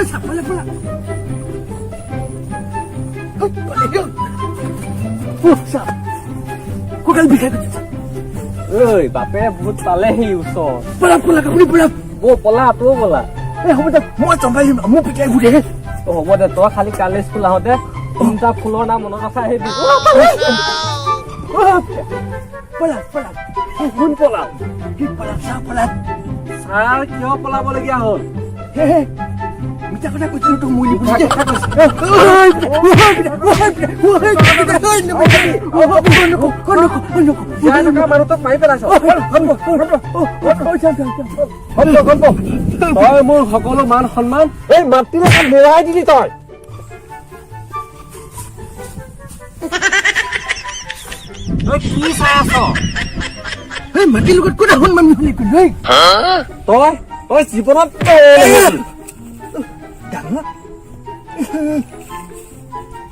Pala. Sa. Kok kan bisa gitu? Bape বহুত পালেহি ওচৰ Pala kapuni pala. পলা তোৰ পলা হ'ব দে মই চম্ভালিম মোক পিটাই ঘূৰে হ'ব দে তই খালি কালি স্কুল আহোঁতে তিনিটা ফুলৰ নাম মনত আছে আহিবি পলা কোন পলা পলা ছাৰ কিয় পলাবলগীয়া হ'ল মিঠা কথা কৈছিলো তোক মই মানুহটোক মাৰি পেলাইছ তই মোৰ সকলো মান সন্মান এই মাতৃৰে নেৰাই দিলি তই কি চাই আছ মাটিৰ লগত কোনে সন্মান নহলে তই জীৱনত ডাঙৰ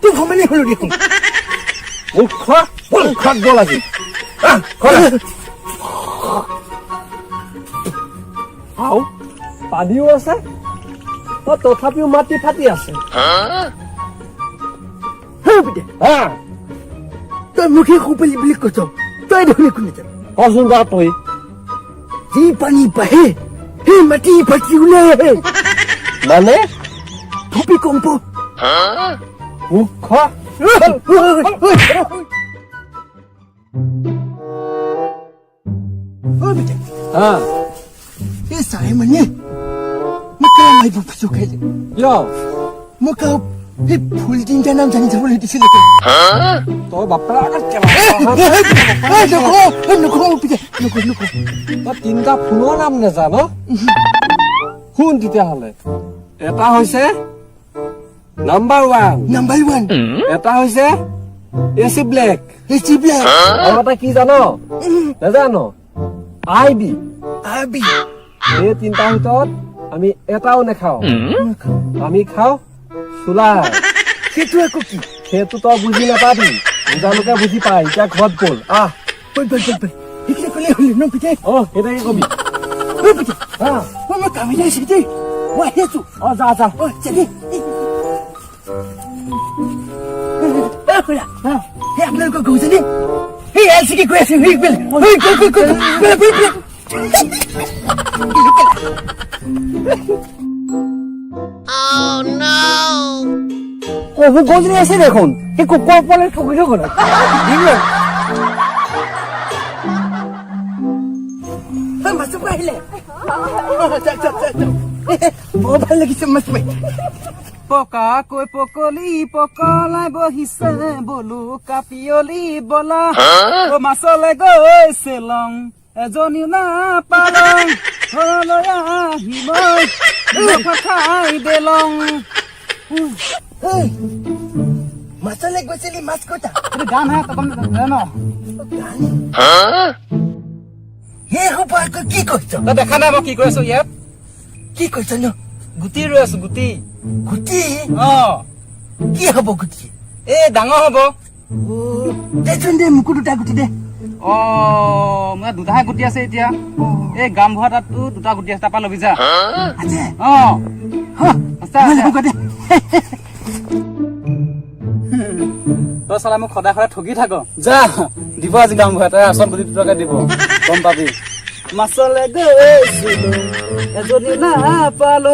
তোক সমানে হলো দেখোন মুখত গ'ল আজি পানীও আছে তথাপিও মাটি ফাটি আছে তই মুখে খুপালি বুলি কৈছ তই দেখোন কোনে যাবি কচোন যা তই যি পানী বাঢ়ে সেই মাটি ফাটি ওলাই আহে মানে ভূমিকম্প মুখ এই চাই মানে মোক মাৰিব চুকাইলে কিয় মোক সেই ফুল তিনিটা নাম জানি যাবলৈ দিছিলে তই বাপেৰ আগত তই তিনিটা ফুলৰ নাম নেজান শুন তেতিয়াহ'লে এটা হৈছে নাম্বাৰ ওৱান এটা হৈছে এচি ব্লেক আৰু এটা কি জান নেজান আইবি এই তিনিটাৰ ভিতৰত আমি এটাও নেখাওঁ আমি খাওঁ চোলা সেইটো আকৌ কি সেইটো তই বুজি নাপাবি বুজালোকে বুজি পায় এতিয়া ঘৰত গ'ল আহ সেইকেইটা ক'লে হ'লে ন পিতাই সেইটাকে কবি মই কামি যাইছো দেই মই আহি আছো যা চাবি সেই আপোনালোকৰ গৰুজনী সেই এলচিকে কৈ আছে গৰুজনী আছে দেখোন সেই কুকুৰ পোৱালি ঠগি গ'ল মাছটো আহিলে বৰ ভাল লাগিছে মাছ মাৰি পকাকৈ পকলি পকলাই বহিছে বলো কাপিয়লি বলা মাছলে গৈছে লং এজনী নাপালং ঘৰলৈ আহি মই খাই দেলং মাছলে গৈছিলি মাছ কটা গান হে তখন ন সেই হ'ব আকৌ কি কৈছ তই দেখা নাই মই কি কৈ আছো ইয়াত কি কৈছ ন গুটি ৰৈ আছো গুটি গুটি কি হ'ব গুটি এই ডাঙৰ হ'ব দেচোন দে মোকো দুটা গুটি দে মোৰ দুটাহে গুটি আছে এতিয়া এই গামবুঢ়া তাততো দুটা গুটি আছে তাৰপৰা ল'বি যা তই চালা মোক সদায় ঠগি থাক যা দিব আজি গামবুঢ়া তই আচল গুটি দুটাকে দিব গম পাবি মাছলে গৈছিলো এজনী নাপালো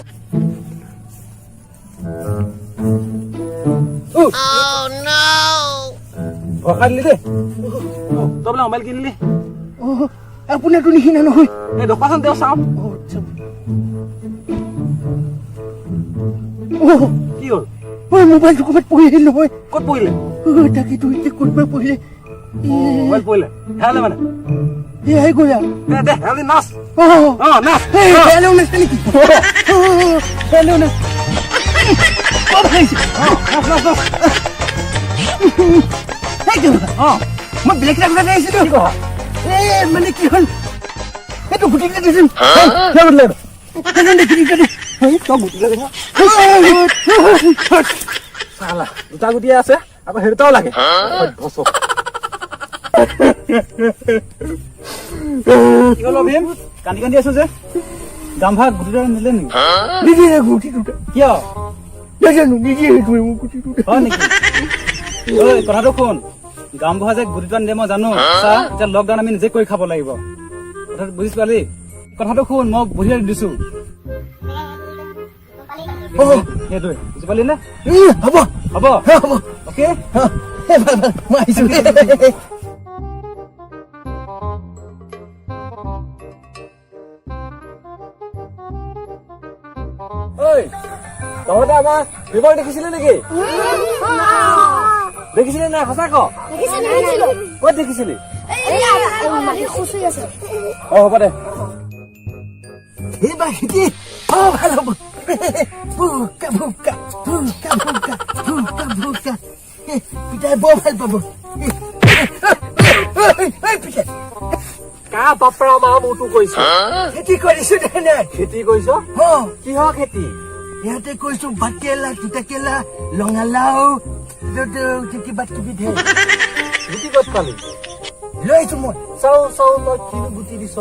ভকা দিলি দেই তই বোলে মোবাইল কিনিলি আপোনাৰতো নিচিনা নহয় এই দোকানখন তেওঁ চাওঁ কি হ'ল মোবাইলটো ক'ৰবাত পৰি আহিল নহয় ক'ত পৰিলে তাকেতো এতিয়া ক'ৰবাত পৰিলে মোবাইল পৰিলে হেৰালে মানে আহি গ'ল আৰু দে হেৰালি নাচ নাচ হেৰালেও নাচে নেকি হেৰালেও নাচ মই বেলেগ এটা কথা আহিছিলো মানে কি হ'ল এইটো গুটি দেচোন দুটা গুটি আছে আকৌ সেই দুটাও লাগে কি হ'ল অভিম কান্দি কান্দি আছো যে গামভা গুটি দুটা নিলে নেকি নিদিয়ে গুটি দুটা কিয় নাজানো নিদিয়ে তুমি মোক গুটি দুটা হয় নেকি ঐ কথাটো শুন গামভা যে গুটি দুটা নিলে মই জানো চা এতিয়া লকডাউন আমি নিজে কৰি খাব লাগিব কথাটো বুজিছ পালি কথাটো শুন মই বুজিয়াই দিছো সেইটোৱে বুজি পালি নে হ'ব হ'ব হ'ব অ'কে ভাল মই আহিছো ঐ তহঁতে আমাৰ বিবাহ দেখিছিলি নেকি দেখিছিলি নাই সঁচা ক ক'ত দেখিছিলি অ হ'ব দে এইবাৰ খেতি ভাল হ'ব ভুকা ভুকা ভুকা ভুকা ভুকা ভুকা পিতাই বৰ ভাল পাব পিতাই কা বাপৰা মা মোৰটো কৈছ খেতি কৰিছো দে খেতি কৰিছ কিহৰ খেতি ইয়াতে কৈছো ভাতকেৰেলা তিতাকেৰেলা ৰঙালাও কিবা কিবি ধেৰ গুটি ক'ত পালি লৈ আহিছো মই চাও চাও তই কিনো গুটি দিছ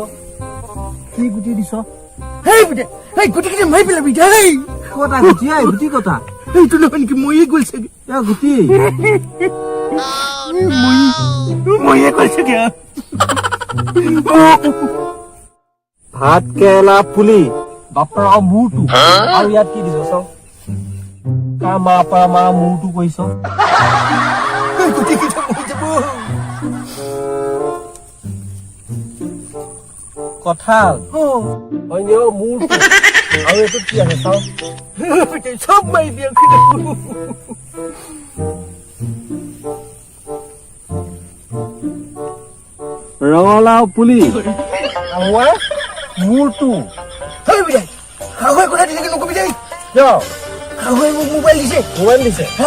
কি গুটি দিছ হেই পিতাই হেই গুটি কেইটা মাৰি পেলাবি দেই কটা গুটি আই গুটি কটা এইটো নহয় নেকি মইয়ে গ'ল চাগে গুটি মইয়ে গ'ল চাগে ভাত কেৰেলা পুলি বাপৰা মূৰটো আৰু ইয়াত কি দিছ চাও কা মা পৰা মা মূৰটো কৈছ গুটি কেইটা মৰি যাব কঁঠাল অন্য মূৰটো আৰু এইটো কি আছে চাও পিতাই চব মাৰি দিয়া ৰঙালাও পুলি মূৰটো হেই পিতাই শাহুৱে কথা দিছে নকবি দেই কিয় শাহুৱে মোক মোবাইল দিছে মোবাইল দিছে হ